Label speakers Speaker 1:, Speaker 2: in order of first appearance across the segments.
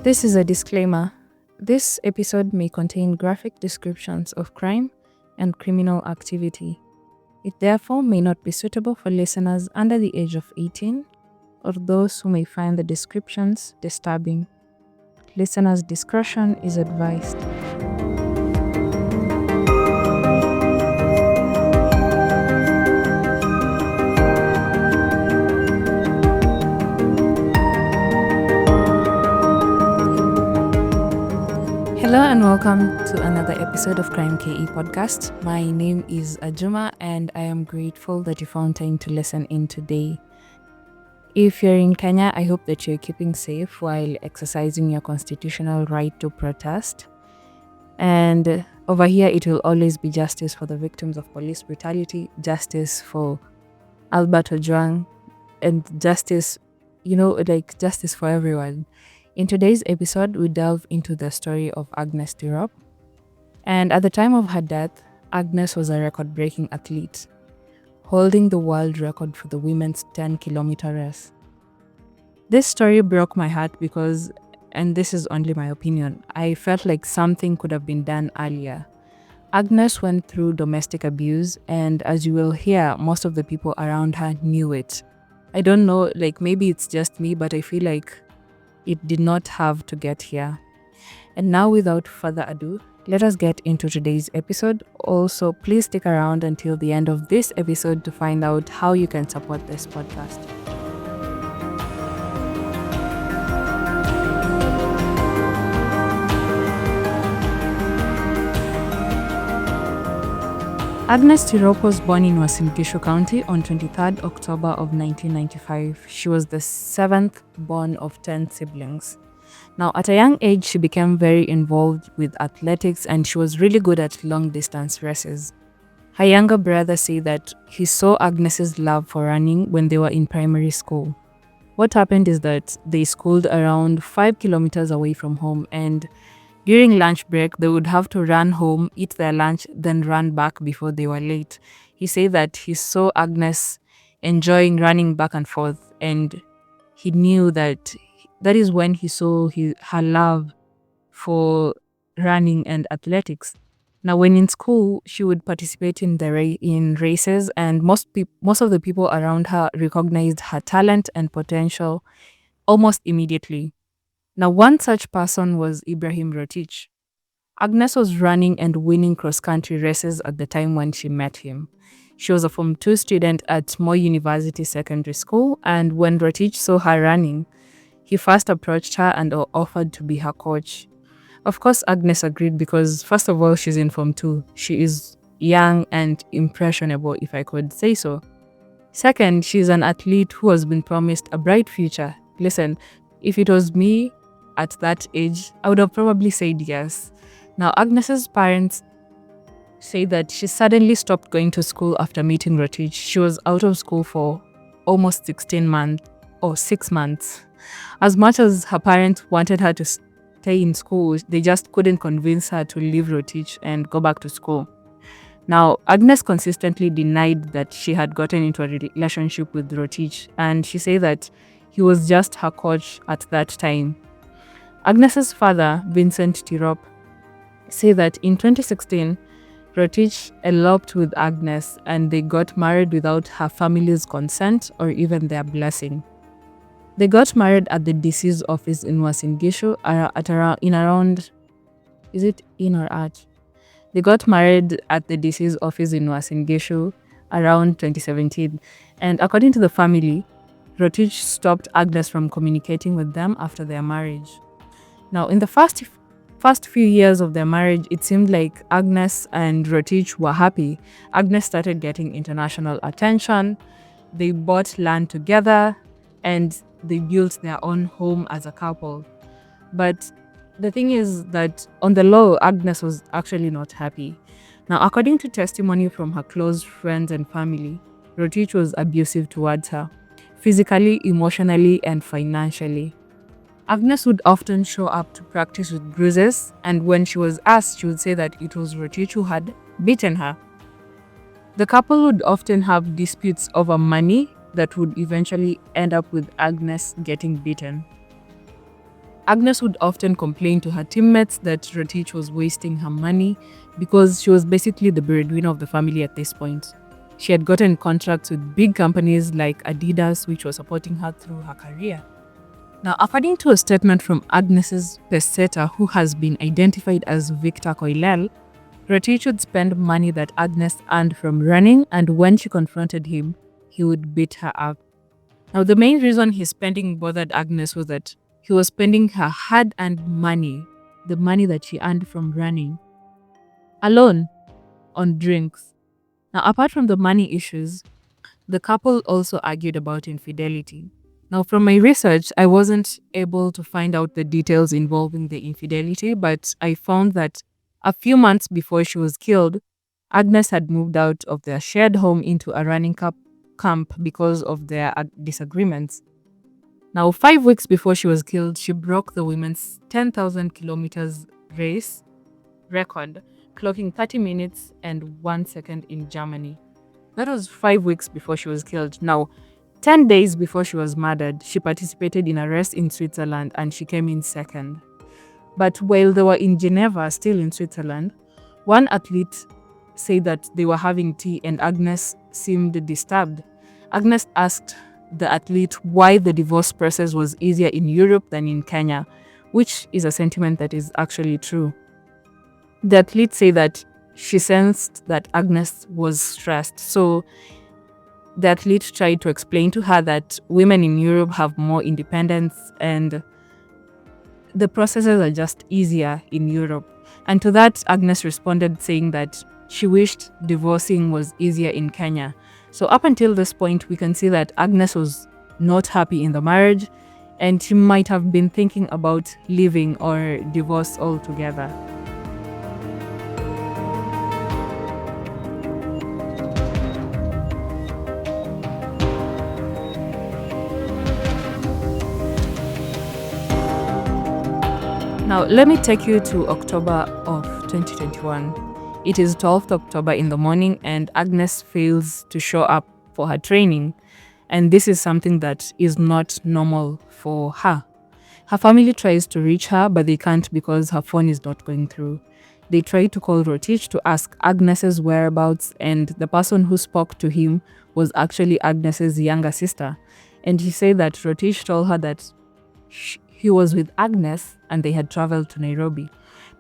Speaker 1: This is a disclaimer. This episode may contain graphic descriptions of crime and criminal activity. It therefore may not be suitable for listeners under the age of 18 or those who may find the descriptions disturbing. Listeners' discretion is advised. Hello and welcome to another episode of Krime KE podcast. My name is Ajuma and I am grateful that you found time to listen in today. If you're in Kenya, I hope that you're keeping safe while exercising your constitutional right to protest. And over here, it will always be justice for the victims of police brutality, justice for Albert Ojwang, and justice, justice for everyone. In today's episode, we delve into the story of Agnes Tirop. And at the time of her death, Agnes was a record-breaking athlete, holding the world record for the women's 10-kilometer race. This story broke my heart because, and this is only my opinion, I felt like something could have been done earlier. Agnes went through domestic abuse, and as you will hear, most of the people around her knew it. I don't know, maybe it's just me, but I feel like it did not have to get here. And now, without further ado, let us get into today's episode. Also, please stick around until the end of this episode to find out how you can support this podcast. Agnes Tirop was born in Uasin Gishu County on 23rd October of 1995. She was the seventh born of 10 siblings. Now, at a young age, she became very involved with athletics and she was really good at long-distance races. Her younger brother said that he saw Agnes's love for running when they were in primary school. What happened is that they schooled around 5 kilometers away from home, and during lunch break, they would have to run home, eat their lunch, then run back before they were late. He said that he saw Agnes enjoying running back and forth, and he knew that is when he saw her love for running and athletics. Now, when in school, she would participate in races, and most of the people around her recognized her talent and potential almost immediately. Now, one such person was Ibrahim Rotich. Agnes was running and winning cross-country races at the time when she met him. She was a Form 2 student at Moi University Secondary School, and when Rotich saw her running, he first approached her and offered to be her coach. Of course, Agnes agreed because, first of all, she's in Form 2. She is young and impressionable, if I could say so. Second, she's an athlete who has been promised a bright future. Listen, if it was me, at that age, I would have probably said yes. Now, Agnes's parents say that she suddenly stopped going to school after meeting Rotich. She was out of school for almost 6 months. As much as her parents wanted her to stay in school, they just couldn't convince her to leave Rotich and go back to school. Now, Agnes consistently denied that she had gotten into a relationship with Rotich, and she said that he was just her coach at that time. Agnes's father, Vincent Tirop, said that in 2016, Rotich eloped with Agnes and they got married without her family's consent or even their blessing. They got married at the DC's office in Uasin Gishu They got married at the DC's office in Uasin Gishu around 2017, and according to the family, Rotich stopped Agnes from communicating with them after their marriage. Now, in the first few years of their marriage, it seemed like Agnes and Rotich were happy. Agnes started getting international attention. They bought land together and they built their own home as a couple. But the thing is that on the low, Agnes was actually not happy. Now, according to testimony from her close friends and family, Rotich was abusive towards her, physically, emotionally, and financially. Agnes would often show up to practice with bruises, and when she was asked, she would say that it was Rotich who had beaten her. The couple would often have disputes over money that would eventually end up with Agnes getting beaten. Agnes would often complain to her teammates that Rotich was wasting her money because she was basically the breadwinner of the family at this point. She had gotten contracts with big companies like Adidas, which was supporting her through her career. Now, according to a statement from Agnes's pessetter, who has been identified as Victor Koilel, Rotich would spend money that Agnes earned from running, and when she confronted him, he would beat her up. Now, the main reason his spending bothered Agnes was that he was spending her hard-earned money, the money that she earned from running, alone on drinks. Now, apart from the money issues, the couple also argued about infidelity. Now, from my research, I wasn't able to find out the details involving the infidelity, but I found that a few months before she was killed, Agnes had moved out of their shared home into a running camp because of their disagreements. Now, 5 weeks before she was killed, she broke the women's 10,000 kilometers race record, clocking 30 minutes and 1 second in Germany. That was 5 weeks before she was killed. Now, 10 days before she was murdered, she participated in a race in Switzerland and she came in second. But while they were in Geneva, still in Switzerland, one athlete said that they were having tea and Agnes seemed disturbed. Agnes asked the athlete why the divorce process was easier in Europe than in Kenya, which is a sentiment that is actually true. The athlete said that she sensed that Agnes was stressed, so the athlete tried to explain to her that women in Europe have more independence and the processes are just easier in Europe. And to that, Agnes responded saying that she wished divorcing was easier in Kenya. So up until this point, we can see that Agnes was not happy in the marriage and she might have been thinking about leaving or divorce altogether. Now, let me take you to October of 2021. It is 12th October in the morning and Agnes fails to show up for her training. And this is something that is not normal for her. Her family tries to reach her, but they can't because her phone is not going through. They try to call Rotich to ask Agnes's whereabouts, and the person who spoke to him was actually Agnes's younger sister. And he said that Rotich told her that he was with Agnes and they had traveled to Nairobi.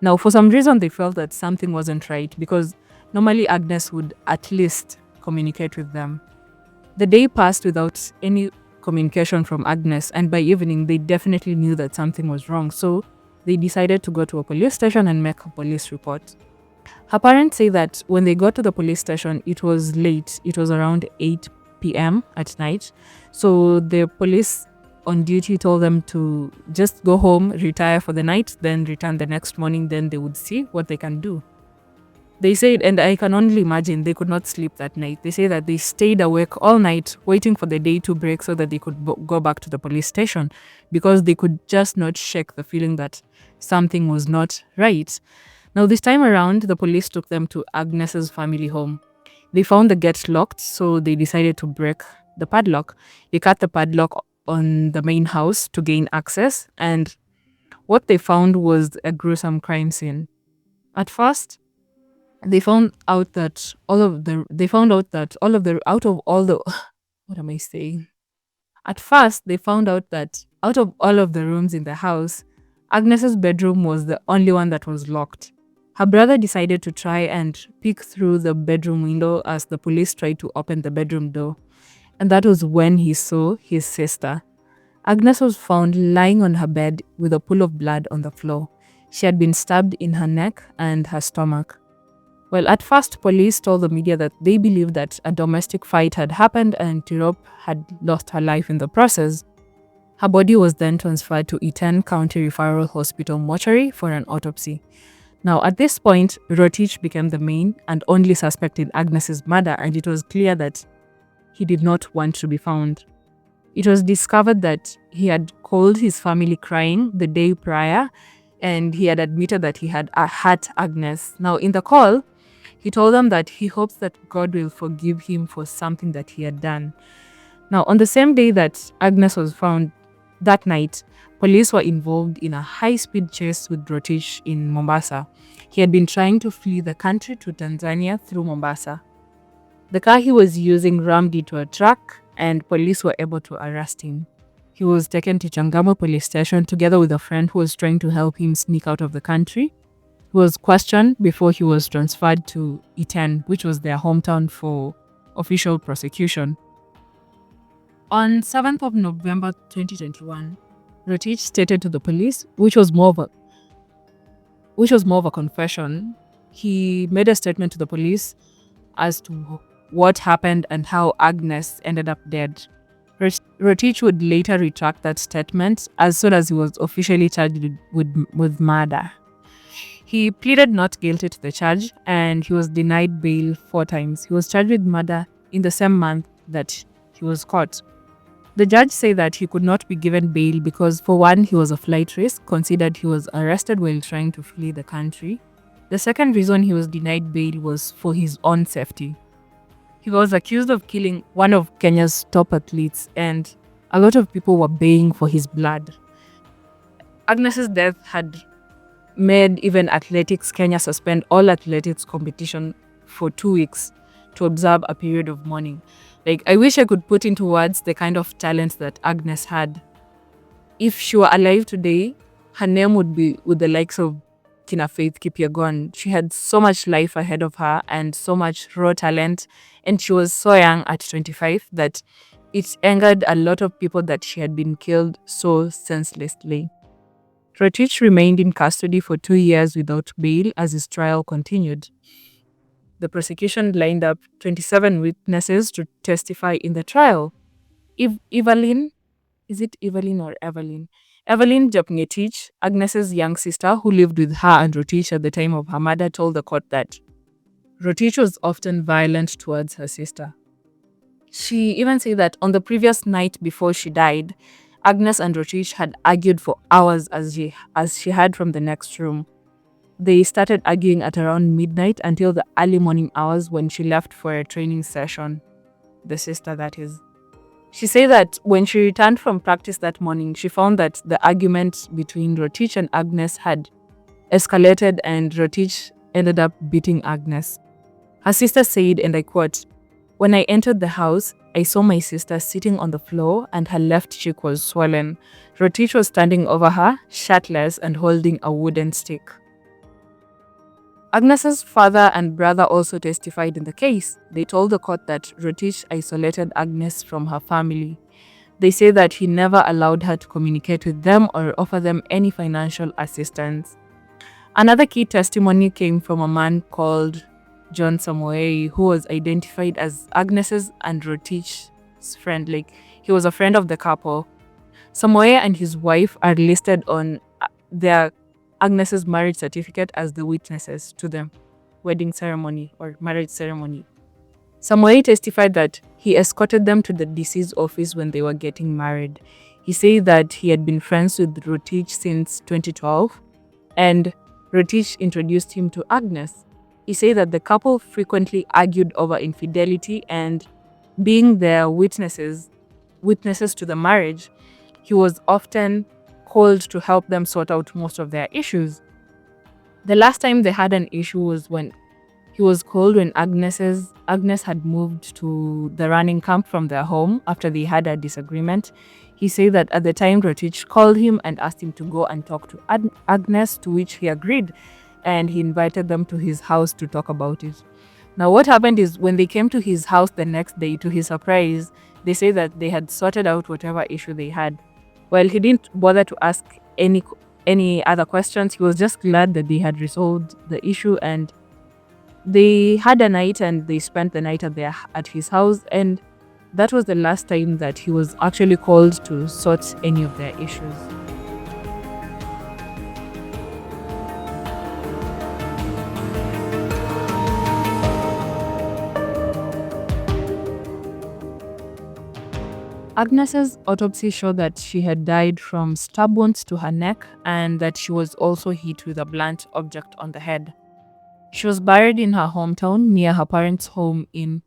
Speaker 1: Now, for some reason, they felt that something wasn't right because normally Agnes would at least communicate with them. The day passed without any communication from Agnes, and by evening, they definitely knew that something was wrong. So they decided to go to a police station and make a police report. Her parents say that when they got to the police station, it was late. It was around 8 p.m. at night. So the police on duty told them to just go home, retire for the night, then return the next morning, then they would see what they can do. They said, and I can only imagine, they could not sleep that night. They say that they stayed awake all night waiting for the day to break so that they could go back to the police station because they could just not shake the feeling that something was not right. Now, this time around, the police took them to Agnes's family home. They found the gate locked, so they decided to break the padlock. They cut the padlock on the main house to gain access, and what they found was a gruesome crime scene. At first, they found out that all of the what am I saying? At first, they found out that out of all of the rooms in the house, Agnes's bedroom was the only one that was locked. Her brother decided to try and peek through the bedroom window as the police tried to open the bedroom door. And that was when he saw his sister. Agnes was found lying on her bed with a pool of blood on the floor. She had been stabbed in her neck and her stomach. Well, at first, police told the media that they believed that a domestic fight had happened and Tirop had lost her life in the process. Her body was then transferred to Iten County Referral Hospital mortuary for an autopsy. Now, at this point, Rotich became the main and only suspect in Agnes's murder, and it was clear that he did not want to be found. It was discovered that he had called his family crying the day prior, and he had admitted that he had hurt Agnes. Now, in the call, he told them that he hopes that God will forgive him for something that he had done. Now, on the same day that Agnes was found, That night, police were involved in a high-speed chase with Rotich in Mombasa. He had been trying to flee the country to Tanzania through Mombasa. The car he was using rammed into a truck, and police were able to arrest him. He was taken to Changamo police station together with a friend who was trying to help him sneak out of the country. He was questioned before he was transferred to Iten, which was their hometown, for official prosecution. On 7th of November 2021, Rotich stated to the police, which was more of a confession. He made a statement to the police as to what happened and how Agnes ended up dead. Rotich would later retract that statement as soon as he was officially charged with murder. He pleaded not guilty to the charge and he was denied bail 4 times. He was charged with murder in the same month that he was caught. The judge said that he could not be given bail because, for one, he was a flight risk, considered he was arrested while trying to flee the country. The second reason he was denied bail was for his own safety. He was accused of killing one of Kenya's top athletes, and a lot of people were baying for his blood. Agnes's death had made even Athletics Kenya suspend all athletics competition for 2 weeks to observe a period of mourning. I wish I could put into words the kind of talent that Agnes had. If she were alive today, her name would be with the likes of Kina Faith Kipyegon. She had so much life ahead of her and so much raw talent, and she was so young at 25 that it angered a lot of people that she had been killed so senselessly. Rotich remained in custody for 2 years without bail as his trial continued. The prosecution lined up 27 witnesses to testify in the trial. Evelyn, is it Evelyn or Evelyn? Evelyn Jepngetich, Agnes's young sister who lived with her and Rotich at the time of her murder, told the court that Rotich was often violent towards her sister. She even said that on the previous night before she died, Agnes and Rotich had argued for hours as she heard from the next room. They started arguing at around midnight until the early morning hours when she left for a training session. The sister, that is. She said that when she returned from practice that morning, she found that the argument between Rotich and Agnes had escalated and Rotich ended up beating Agnes. Her sister said, and I quote, "When I entered the house, I saw my sister sitting on the floor and her left cheek was swollen. Rotich was standing over her, shirtless and holding a wooden stick." Agnes's father and brother also testified in the case. They told the court that Rotich isolated Agnes from her family. They say that he never allowed her to communicate with them or offer them any financial assistance. Another key testimony came from a man called John Samoei, who was identified as Agnes's and Rotich's friend. He was a friend of the couple. Samoei and his wife are listed on their Agnes's marriage certificate as the witnesses to the wedding ceremony or marriage ceremony. Samoei testified that he escorted them to the deceased's office when they were getting married. He said that he had been friends with Rotich since 2012 and Rotich introduced him to Agnes. He said that the couple frequently argued over infidelity and, being their witnesses to the marriage, he was often called to help them sort out most of their issues. The last time they had an issue was when he was called when Agnes had moved to the running camp from their home after they had a disagreement. He said that at the time Rotich called him and asked him to go and talk to Agnes, to which he agreed, and he invited them to his house to talk about it. Now what happened is when they came to his house the next day, to his surprise, they say that they had sorted out whatever issue they had. Well, he didn't bother to ask any other questions. He was just glad that they had resolved the issue, and they had a night and they spent the night at his house, and that was the last time that he was actually called to sort any of their issues. Agnes's autopsy showed that she had died from stab wounds to her neck and that she was also hit with a blunt object on the head. She was buried in her hometown near her parents' home in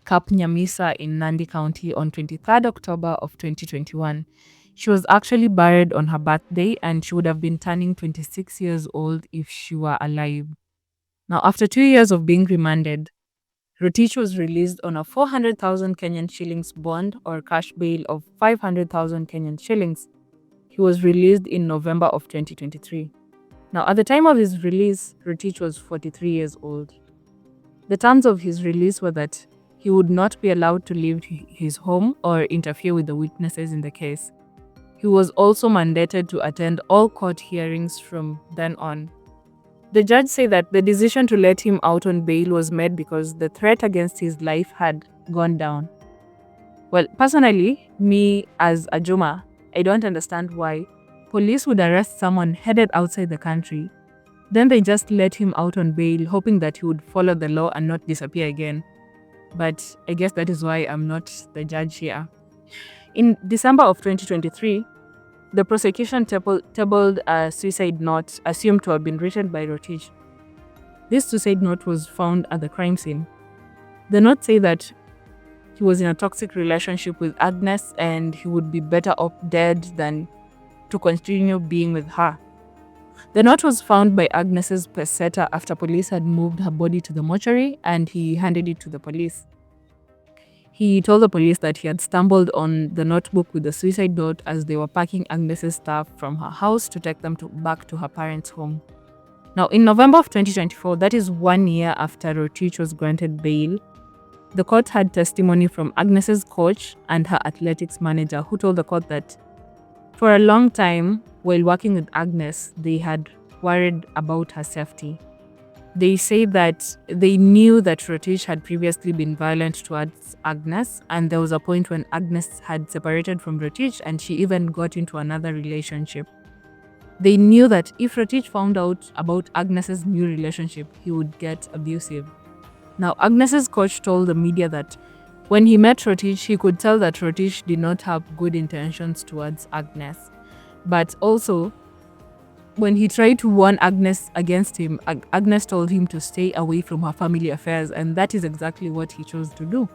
Speaker 1: Kapnyamisa in Nandi County on 23rd October of 2021. She was actually buried on her birthday, and she would have been turning 26 years old if she were alive. Now, after 2 years of being remanded, Rotich was released on a 400,000 Kenyan shillings bond or cash bail of 500,000 Kenyan shillings. He was released in November of 2023. Now, at the time of his release, Rotich was 43 years old. The terms of his release were that he would not be allowed to leave his home or interfere with the witnesses in the case. He was also mandated to attend all court hearings from then on. The judge said that the decision to let him out on bail was made because the threat against his life had gone down. Well, personally, me as a Juma, I don't understand why police would arrest someone headed outside the country. Then they just let him out on bail, hoping that he would follow the law and not disappear again. But I guess that is why I'm not the judge here. In December of 2023, the prosecution tabled a suicide note assumed to have been written by Rotich. This suicide note was found at the crime scene. The note said that he was in a toxic relationship with Agnes and he would be better off dead than to continue being with her. The note was found by Agnes's pessetter after police had moved her body to the mortuary, and he handed it to the police. He told the police that he had stumbled on the notebook with the suicide note as they were packing Agnes's stuff from her house to take them back to her parents' home. Now, in November of 2024, that is 1 year after Rotich was granted bail, the court had testimony from Agnes's coach and her athletics manager, who told the court that for a long time, while working with Agnes, they had worried about her safety. They say that they knew that Rotich had previously been violent towards Agnes, and there was a point when Agnes had separated from Rotich and she even got into another relationship. They knew that if Rotich found out about Agnes's new relationship, he would get abusive. Now, Agnes's coach told the media that when he met Rotich, he could tell that Rotich did not have good intentions towards Agnes. But also, when he tried to warn Agnes against him, Agnes told him to stay away from her family affairs, and that is exactly what he chose to do.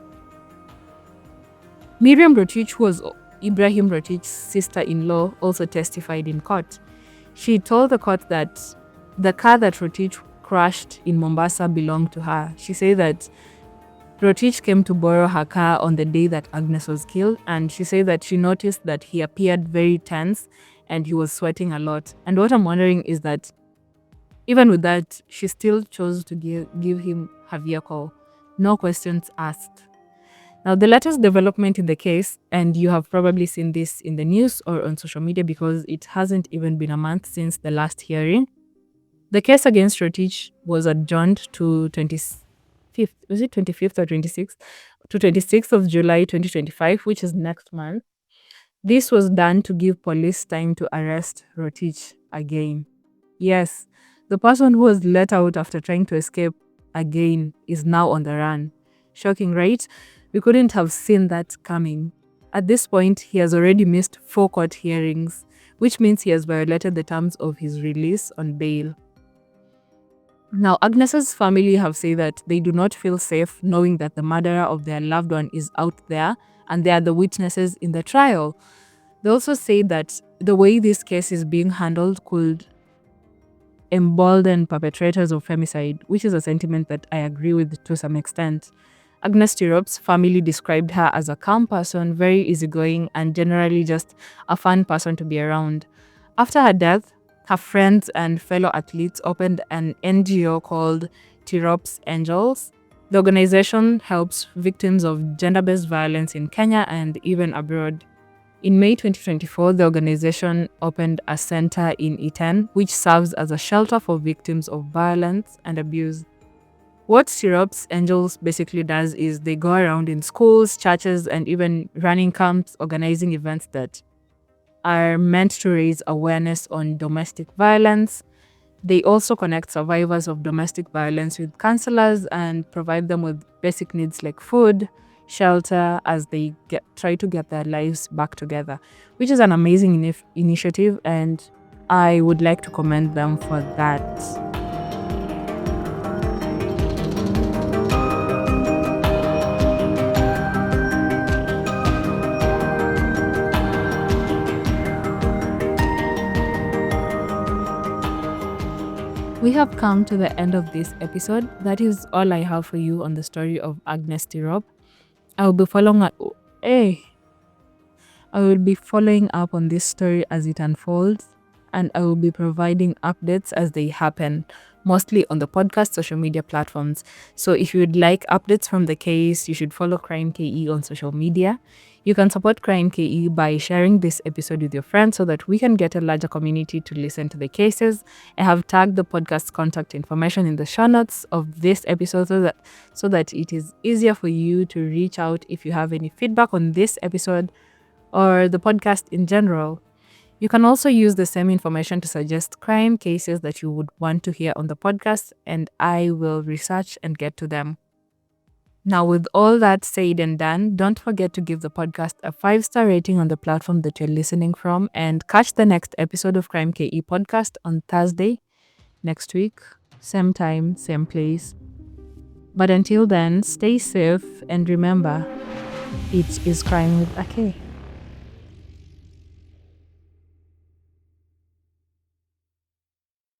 Speaker 1: Miriam Rotich, who was Ibrahim Rotich's sister-in-law, also testified in court. She told the court that the car that Rotich crashed in Mombasa belonged to her. She said that Rotich came to borrow her car on the day that Agnes was killed, and she said that she noticed that he appeared very tense and he was sweating a lot. And what I'm wondering is that even with that, she still chose to give him her vehicle. No questions asked. Now, the latest development in the case, and you have probably seen this in the news or on social media because it hasn't even been a month since the last hearing. The case against Rotich was adjourned to 25th, was it 25th or 26th? To 26th of July 2025, which is next month. This was done to give police time to arrest Rotich again. Yes, the person who was let out after trying to escape again is now on the run. Shocking, right? We couldn't have seen that coming. At this point, he has already missed 4 court hearings, which means he has violated the terms of his release on bail. Now, Agnes's family have said that they do not feel safe knowing that the murderer of their loved one is out there and they are the witnesses in the trial. They also say that the way this case is being handled could embolden perpetrators of femicide, which is a sentiment that I agree with to some extent. Agnes Tirop's family described her as a calm person, very easygoing, and generally just a fun person to be around. After her death, her friends and fellow athletes opened an NGO called Tirop's Angels. The organization helps victims of gender-based violence in Kenya and even abroad. In May 2024, the organization opened a center in Iten, which serves as a shelter for victims of violence and abuse. What Tirop's Angels basically does is they go around in schools, churches, and even running camps, organizing events that are meant to raise awareness on domestic violence. They also connect survivors of domestic violence with counselors and provide them with basic needs like food, shelter, as they try to get their lives back together, which is an amazing initiative, and I would like to commend them for that. We have come to the end of this episode. That is all I have for you on the story of Agnes Tirop. I will be following up. Hey, I will be following up on this story as it unfolds, and I will be providing updates as they happen, mostly on the podcast social media platforms. So if you would like updates from the case, you should follow Krime KE on social media. You can support Krime KE by sharing this episode with your friends so that we can get a larger community to listen to the cases. I have tagged the podcast contact information in the show notes of this episode so that it is easier for you to reach out if you have any feedback on this episode or the podcast in general. You can also use the same information to suggest crime cases that you would want to hear on the podcast, and I will research and get to them. Now, with all that said and done, don't forget to give the podcast a 5-star rating on the platform that you're listening from, and catch the next episode of Krime KE podcast on Thursday next week, same time, same place. But until then, stay safe and remember, it is crime with a K.